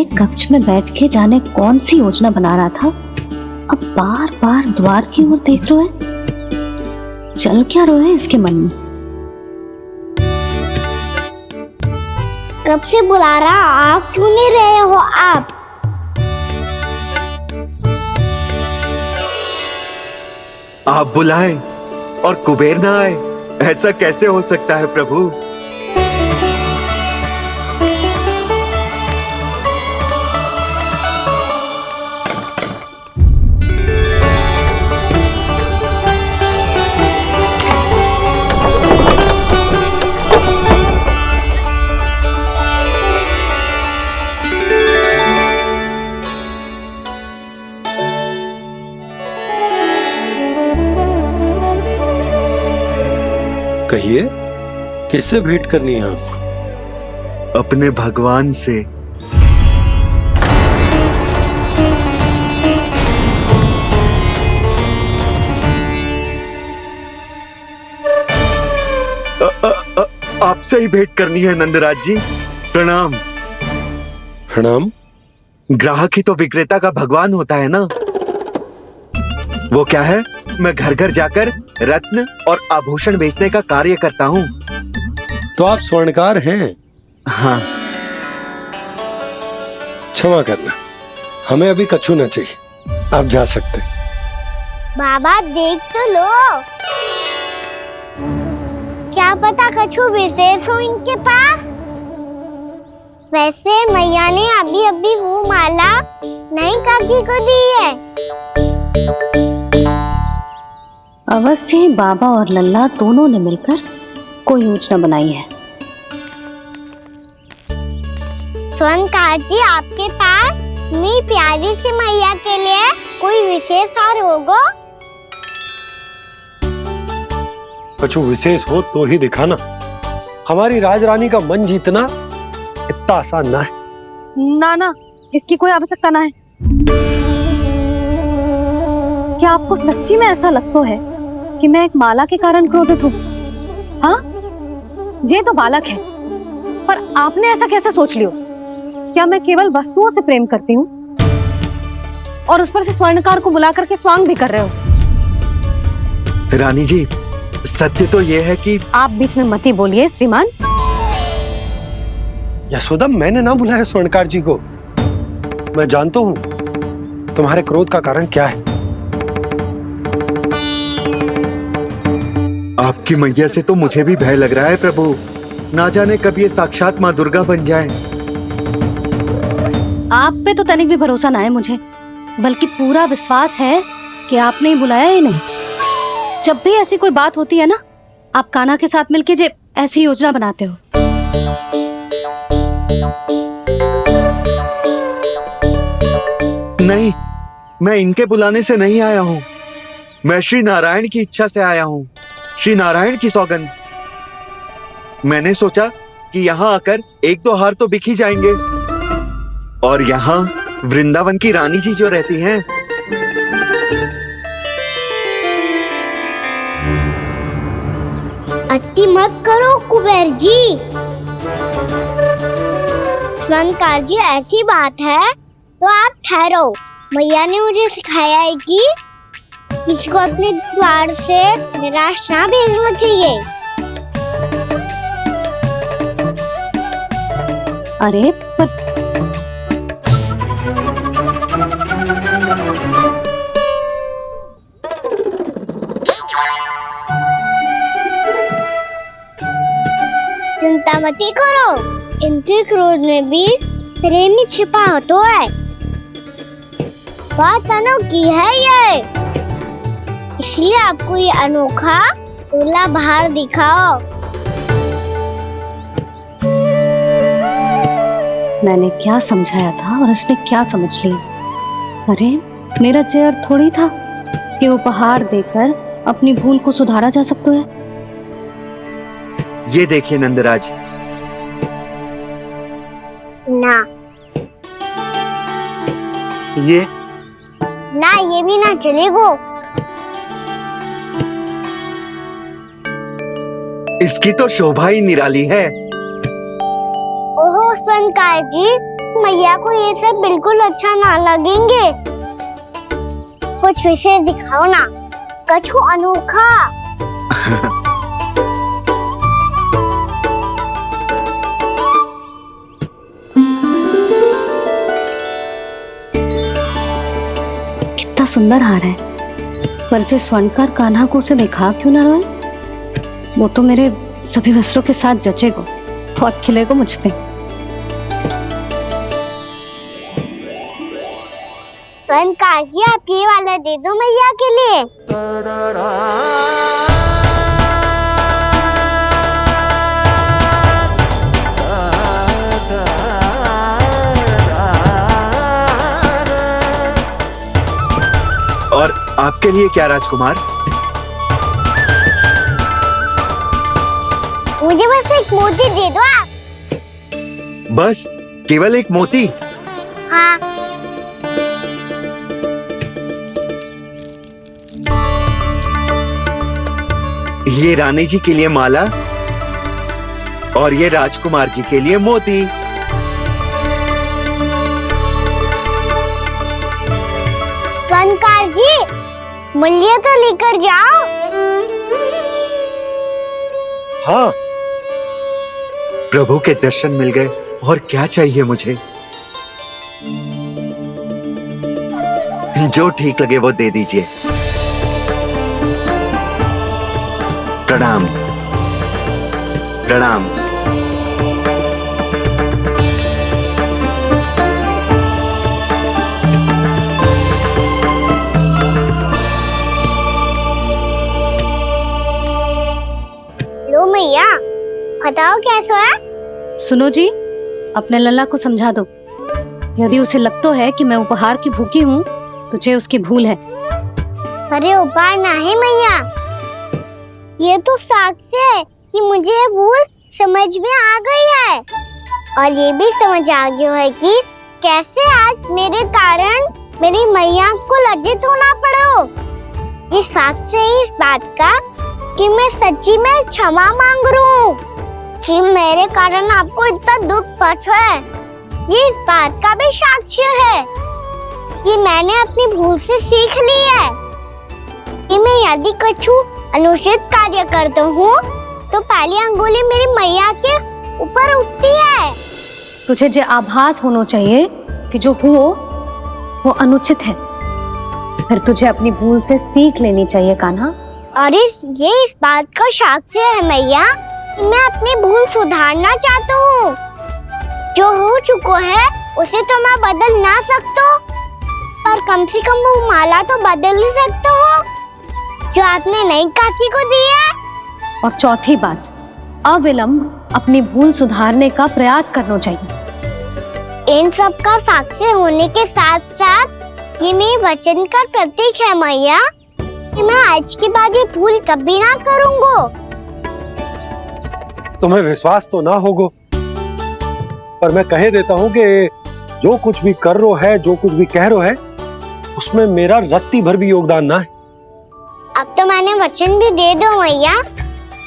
कक्ष में बैठ के जाने कौन सी योजना बना रहा था, अब बार बार द्वार की ओर देख रहे हैं। चल क्या रहे हैं इसके मन में? कब से बुला रहा, आप क्यों नहीं रहे हो? आप बुलाएं और कुबेर ना आए, ऐसा कैसे हो सकता है प्रभु? कहिए, किससे भेंट करनी है आपको? अपने भगवान से। आपसे ही भेंट करनी है नंदराज जी। प्रणाम। प्रणाम। ग्राहक ही तो विक्रेता का भगवान होता है ना। वो क्या है, मैं घर घर जाकर रत्न और आभूषण बेचने का कार्य करता हूँ। तो आप स्वर्णकार हैं? हाँ। क्षमा करना, हमें अभी कछु न चाहिए, आप जा सकते हैं। बाबा देख तो लो, क्या पता कछु विशेष हो इनके पास। वैसे मैया ने अभी अभी वो माला नई काकी को दी है। अवश्य ही बाबा और लल्ला दोनों ने मिलकर कोई योजना बनाई है। स्वर्णकार जी, आपके पास मेरी प्यारी सी मैया के लिए कोई विशेष हार होगा? कछु विशेष हो तो ही दिखाना। हमारी राजरानी का मन जीतना इतना आसान ना है। ना ना, इसकी कोई आवश्यकता ना है। क्या आपको सच्ची में ऐसा लगता है कि मैं एक माला के कारण क्रोधित हूँ? हाँ, ये तो बालक है, पर आपने ऐसा कैसे सोच लियो? क्या मैं केवल वस्तुओं से प्रेम करती हूँ और उस पर से स्वर्णकार को बुला करके स्वांग भी कर रहे हो? रानी जी, सत्य तो यह है कि आप बीच में मत ही बोलिए श्रीमान। यशोदा, मैंने ना बुलाया स्वर्णकार जी को। मैं जानता हूँ तुम्हारे क्रोध का कारण क्या है। आपकी मैया से तो मुझे भी भय लग रहा है प्रभु। ना जाने कब ये साक्षात माँ दुर्गा बन जाए। आप पे तो तनिक भी भरोसा ना है मुझे, बल्कि पूरा विश्वास है कि आपने ही बुलाया ही नहीं। जब भी ऐसी कोई बात होती है ना, आप कान्हा के साथ मिलके जे ऐसी योजना बनाते हो। नहीं, मैं इनके बुलाने से नहीं आया हूँ। मैं श्री नारायण की इच्छा से आया हूँ, श्री नारायण की सौगंध। मैंने सोचा कि यहाँ आकर एक दो हार तो बिक ही जाएंगे, और यहाँ वृंदावन की रानी जी जो रहती हैं, अति मत करो कुबेर जी। स्वर्णकार जी, ऐसी बात है तो आप ठहरो। मैया ने मुझे सिखाया है कि किसी को अपने द्वार से निराश ना भेजना चाहिए। अरे पर चिंता मत करो, इनके क्रोध में भी प्रेम ही छिपा होता है। बात अनोखी है ये, इसलिए आपको ये अनोखा दूल्हा बाहर दिखाओ। मैंने क्या समझाया था और उसने क्या समझ लिया? अरे मेरा जय थोड़ी था कि उपहार देकर अपनी भूल को सुधारा जा सकता है। ये देखिए नंदराज। ना ये ना, ये भी ना चलेगा। इसकी तो शोभा ही निराली है। ओहो स्वर्णकार जी, मैया को ये सब बिल्कुल अच्छा ना लगेंगे। कुछ विशेष दिखाओ ना, कछु अनोखा। कितना सुंदर हार है, पर जो स्वर्णकार कान्हा को उसे देखा क्यों ना रोए? वो तो मेरे सभी वस्त्रों के साथ जचेगा, बहुत खिलेगा मुझ पे। स्वर्णकार जी, आप ये वाला दे दो मैया के लिए। और आपके लिए क्या राजकुमार? मुझे बस एक मोती दे दो आप। बस केवल एक मोती? हाँ। ये रानी जी के लिए माला और ये राजकुमार जी के लिए मोती। स्वर्णकार जी, मूल्य तो लेकर जाओ। हाँ, प्रभु के दर्शन मिल गए, और क्या चाहिए मुझे? जो ठीक लगे वो दे दीजिए। प्रणाम प्रणाम। लो मैया, बताओ कैसा है? सुनो जी, अपने लल्ला को समझा दो। यदि उसे लगता है कि मैं उपहार की भूखी हूँ, तो ये उसकी भूल है। अरे उपहार ना है मैया, ये तो साक्ष्य है कि मुझे ये भूल समझ में आ गई है, और ये भी समझ आ गया है कि कैसे आज मेरे कारण मेरी मैया को लज्जित होना पड़ो। ये साक्ष्य है इस बात का कि मैं सच्ची में क्षमा मांग रहा हूँ कि मेरे कारण आपको इतना दुख पहुंचा है। ये इस बात का भी साक्ष्य है कि मैंने अपनी भूल से सीख ली है कि मैं यदि कछु अनुचित कार्य करता हूँ तो पहली अंगुली मेरी मैया के ऊपर उठती है। तुझे जो आभास होना चाहिए कि जो हुआ वो अनुचित है, फिर तुझे अपनी भूल से सीख लेनी चाहिए कान्हा। और ये इस बात का साक्ष्य है मैया कि मैं अपनी भूल सुधारना चाहता हूँ। जो हो चुका है उसे तो मैं बदल ना सकता, पर कम से कम वो माला तो बदल ही सकता हूँ जो आपने नई काकी को दी है। और चौथी बात, अविलंब अपनी भूल सुधारने का प्रयास करना चाहिए। इन सब का साक्ष्य होने के साथ साथ ये मेरे वचन का प्रतीक है मैया कि मैं आज के बाद ये भूल कभी ना करूँगा। तुम्हें विश्वास तो ना होगो, पर मैं कह देता हूँ कि जो कुछ भी कर रो है, जो कुछ भी कह रो है, उसमें मेरा रत्ती भर भी योगदान ना है। अब तो मैंने वचन भी दे दो मैया,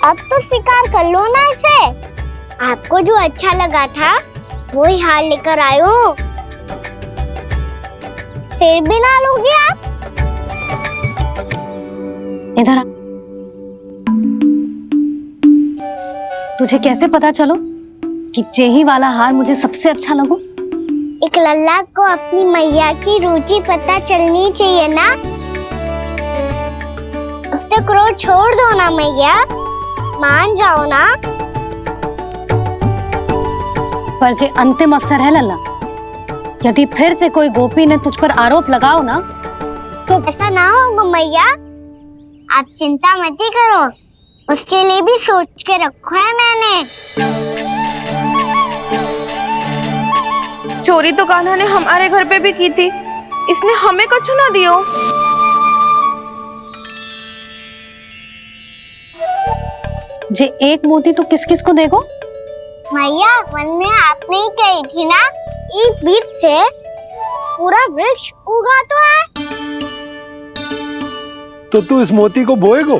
अब तो स्वीकार कर लो ना इसे। आपको जो अच्छा लगा था वही हार लेकर आयो, फिर भी ना लोगे आप? इधर आ। तुझे कैसे पता चलो कि यही वाला हार मुझे सबसे अच्छा लगो? एक लल्ला को अपनी मैया की रुचि पता चलनी चाहिए ना। अब तो क्रोध छोड़ दो ना मैया, मान जाओ ना। पर जे अंतिम अवसर है लल्ला, यदि फिर से कोई गोपी ने तुझ पर आरोप लगाओ ना तो ऐसा ना होगा मैया, आप चिंता मत ही करो, उसके लिए भी सोच के रखा है मैंने। चोरी तो कान्हा ने हमारे घर पे भी की थी, इसने हमें कछु ना दियो। जे एक मोती तो किस किस को देगो? मैया, मन में आपने ही कही थी ना, एक बीज से पूरा वृक्ष उगा तो है। तो तू इस मोती को बोएगो?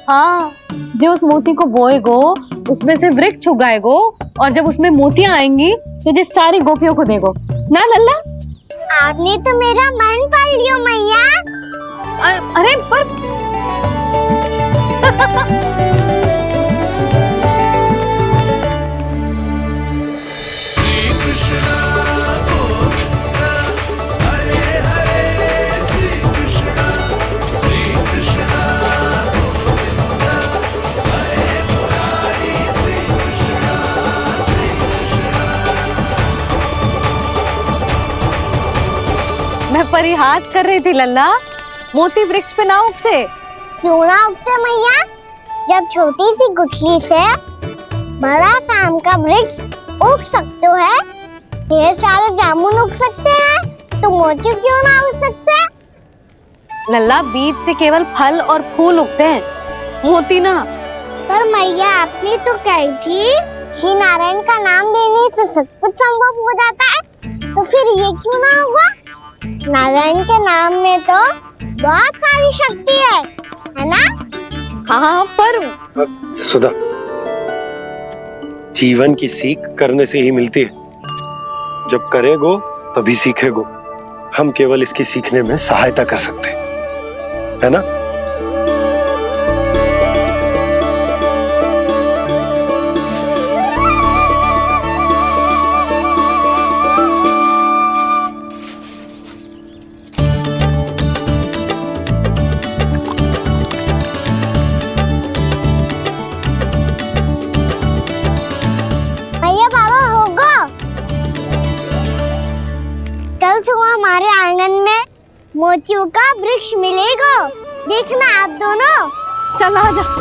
हाँ, जो उस मोती को बोएगो उसमें से वृक्ष उगाएगो, और जब उसमें मोतियां आएंगी तो जो सारी गोपियों को देगो। ना लल्ला। आपने तो मेरा मन पढ़ लियो मैया। अरे पर मैं परिहास कर रही थी लल्ला, मोती वृक्ष पे ना उगते। क्यों ना उगते मैया? जब छोटी सी गुठली से बड़ा आम का वृक्ष उग सकते है, ढेर सारे जामुन उग सकते हैं, तो मोती क्यों ना उग सकते? लल्ला, बीज से केवल फल और फूल उगते हैं, मोती ना। पर मैया आपने तो कही थी श्री नारायण का नाम लेने से सब कुछ संभव हो जाता है, तो फिर ये क्यों ना होगा? नारायण के नाम में तो बहुत सारी शक्ति है ना? हाँ पर सुधा, जीवन की सीख करने से ही मिलती है। जब करेगो तभी सीखेगो। हम केवल इसकी सीखने में सहायता कर सकते हैं, है ना? भैया बाबा होगो, कल सुबह हमारे आंगन में मोतियों का वृक्ष मिलेगा। देखना आप दोनों। चल आ जा।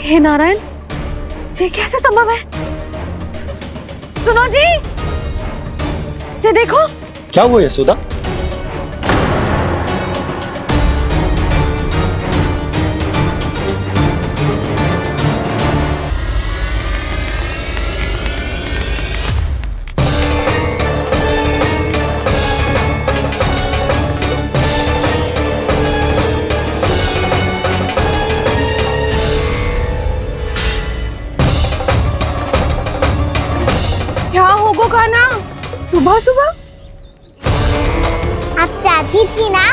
हे नारायण, ये कैसे संभव है? सुनो जी, ये देखो। क्या हुआ यशोदा? क्या होगो खाना सुबह सुबह? आप चाहती थी ना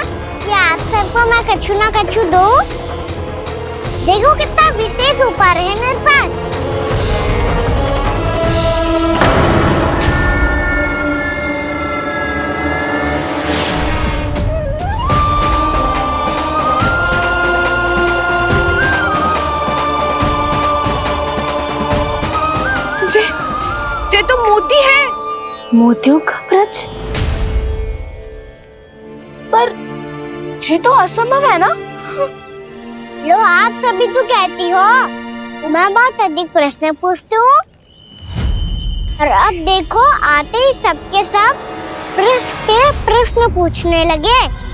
कि आप सबको मैं कछु ना कछु दो। देखो कितना विशेष उपहार है मेरे पास। ये तो मोती है। मोतियों का वृक्ष? पर ये तो असंभव है ना? लो, आप सभी तो कहती हो, मैं बहुत अधिक प्रश्न पूछती हूँ, और अब देखो आते ही सबके सब प्रश्न पे प्रश्न पूछने लगे।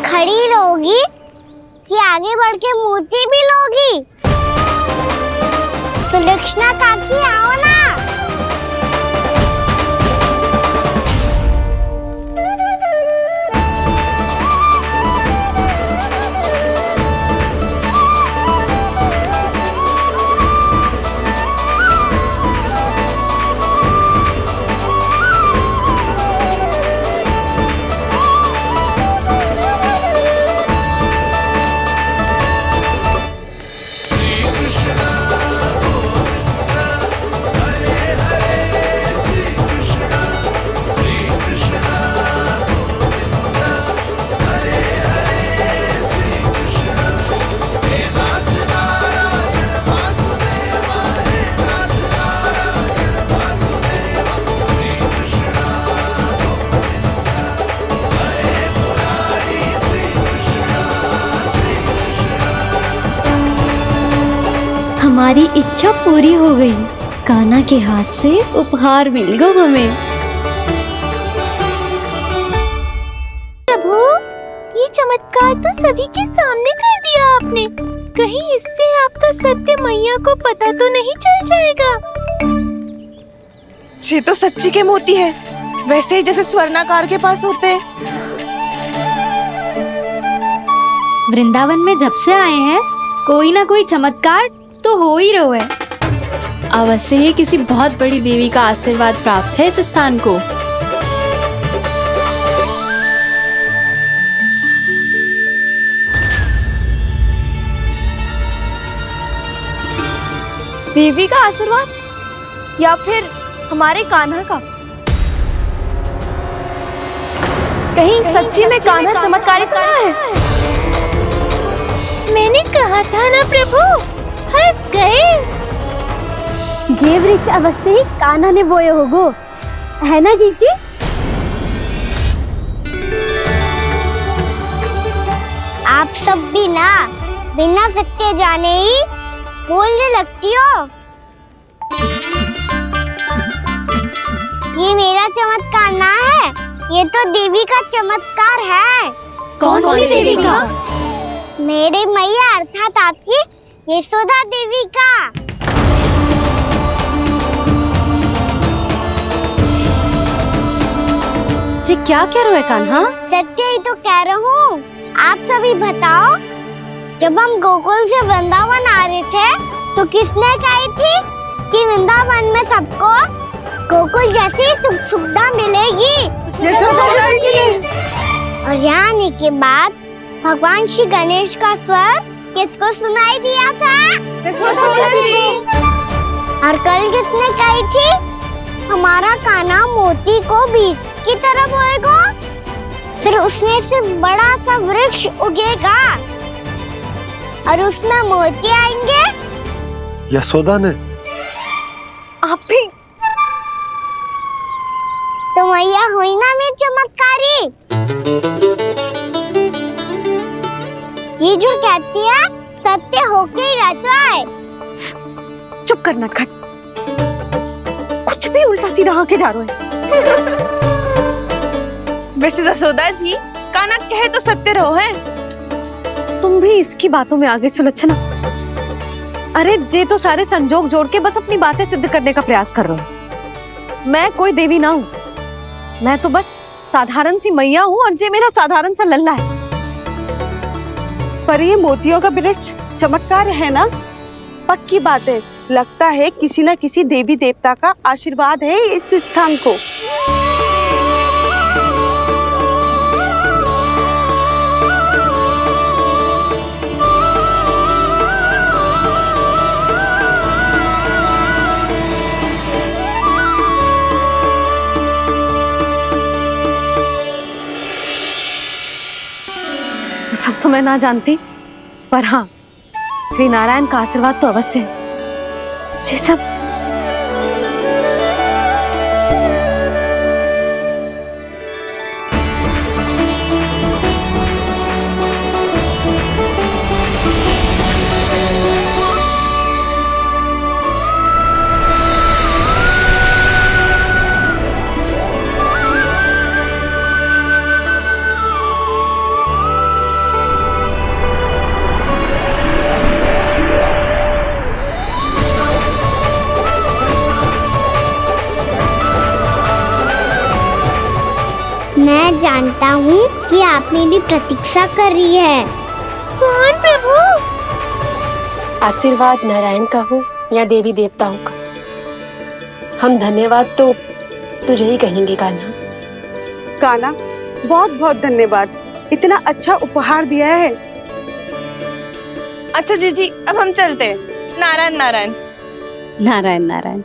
खड़ी रहोगी कि आगे बढ़ के मोती भी लोगी? सुलक्षणा काकी आओ ना। हमारी इच्छा पूरी हो गई। कान्हा के हाथ से उपहार मिल गया हमें। प्रभु, ये चमत्कार तो सभी के सामने कर दिया आपने। कहीं इससे आपका सत्य मैया को पता तो नहीं चल जाएगा? ये तो सच्ची के मोती है, वैसे ही जैसे स्वर्णाकार के पास होते हैं। वृंदावन में जब से आए हैं कोई ना कोई चमत्कार तो हो ही रहा है। अवश्य ही किसी बहुत बड़ी देवी का आशीर्वाद प्राप्त है इस स्थान को। देवी का आशीर्वाद या फिर हमारे कान्हा का? कहीं सच्ची में कान्हा चमत्कारी तो ना है? मैंने कहा था ना प्रभु, हंस गए। ये वृक्ष अवश्य ही कान्हा ने बोए होगो, है ना जीजी? आप सब भी ना बिना सत्य जाने ही बोलने लगती हो। ये मेरा चमत्कार ना है, ये तो देवी का चमत्कार है। कौन सी देवी का? मेरे मैया अर्थात आपकी यशोदा देवी का। जी क्या कह रहे हो कान्हा? सत्य ही तो कह रहा हूँ। आप सभी बताओ, जब हम गोकुल से वृंदावन आ रहे थे तो किसने कही थी कि वृंदावन में सबको गोकुल जैसी सुख सुविधा मिलेगी? और यहाँ आने के बाद भगवान श्री गणेश का स्वर किसको सुनाई दिया था? और कल किसने कही थी हमारा कान्हा मोती को बीज की तरह बोएगा, फिर उसमें से बड़ा सा वृक्ष उगेगा और उसमें मोती आएंगे? यशोदा ने? आप भी? तो मैया हुई ना मेरी चमत्कारी। ये जो कहती है सत्य होके ही रहता है। चुप करना खट, कुछ भी उल्टा सीधा आके जा रहे हैं। वैसे यशोदा जी, कान्हा कहे तो सत्य रहो है। तुम भी इसकी बातों में आगे सुलझना। अरे जे तो सारे संजोग जोड़ के बस अपनी बातें सिद्ध करने का प्रयास कर रहे हो। मैं कोई देवी ना हूँ, मैं तो बस साधारण सी मैया हूँ और जे मेरा साधारण सा लल्ला है। पर ये मोतियों का वृक्ष चमत्कार है ना? पक्की बात है, लगता है किसी न किसी देवी देवता का आशीर्वाद है इस स्थान को। सब तो मैं ना जानती, पर हाँ, श्री नारायण का आशीर्वाद तो अवश्य है। ये सब मैं जानता हूँ कि आप मेरी प्रतीक्षा कर रही है। कौन प्रभु? आशीर्वाद नारायण का हो या देवी देवताओं का, हम धन्यवाद तो तुझे ही कहेंगे कान्हा। कान्हा, बहुत बहुत धन्यवाद, इतना अच्छा उपहार दिया है। अच्छा जीजी, अब हम चलते हैं। नारायण नारायण। नारायण नारायण।